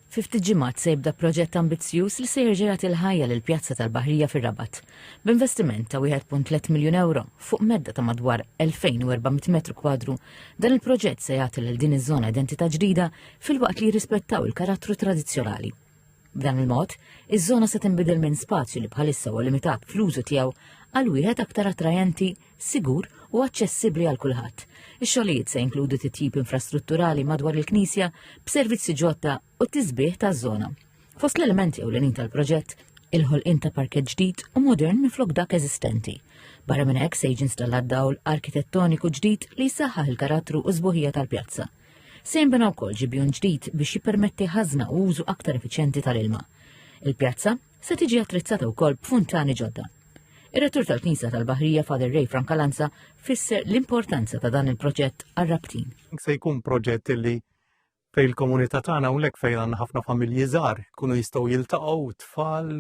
Fi ftit ġimgħat se jibda proġett ambizzjuż li se jerġa' jagħti l-ħajja lill-Pjazza tal-Baħrija fir-Rabat b'investiment ta' 1.3 miljun euro fuq medda ta' madwar 2400 metru kwadru. Dan il-proġett se jagħti lil din iż-żona identità ġdida filwaqt li jirrispettaw il-karattru tradizzjonali. B'dan il-mod, iż-żona se tinbidel minn spazju li bħalissa huwa limitat fl-użu tiegħu għal wieħed aktar attrajenti, sigur u aċċessibbli għal kulħadd. Ix-xogħlijiet se jinkludu titjib infrastrutturali madwar il-Knisja b'servizzi ġodda u t-tisbieħ taż-żona. Fost l-elementi ewlenin tal-proġett, il-ħolqien ta' parkett ġdid u modern miflok dak eżistenti. Barra minn hekk se jiġi installat dawl arkitettoniku ġdid li jsaħħaħ il-karattru u żbuħija tal-pjazza. Se jinbena wkoll ġibjun ġdid biex jippermetti ħażna u użu aktar effiċjenti tal-ilma. Il-pjazza se tiġi attrezzata wkoll b'funtani ġodda. Ir-rettur tal-Knisja tal-Baħrija Father Ray Francalanza fisser l-importanza ta' dan il-proġett għar-rabtin. Se jkun proġett li fejn il-komunità tagħna hawnhekk fejn għandna ħafna familji żgħar kunu jistgħu jiltaqgħu tfal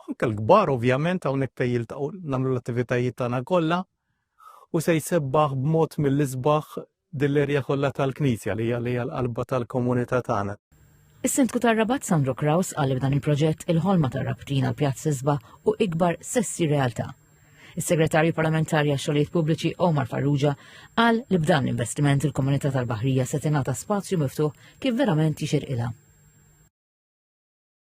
anke l-kbar ovvjament hawnhekk fejn jiltaqgħu nagħmlu l-attivitajiet tagħna kollha u se jsebbaħ b'mod mill-isbaħ dil-erja kollha tal-Knisja li hija l-qalba tal-komunità tagħna. Is-Sindku tar-Rabat Sandro Kraus qal li b'dan il-proġett il-ħolma tar-rabtin għal Pjazza Isbaħ u ikbar sessi realtà. Is-Segretarju Parlamentari għax-Xogħlijiet Pubbliċi Omar Farrugia qal li b'dan l-investiment il-Komunità tal-Baħrija se tingħata spazju miftuħ kif verament jixirqilha.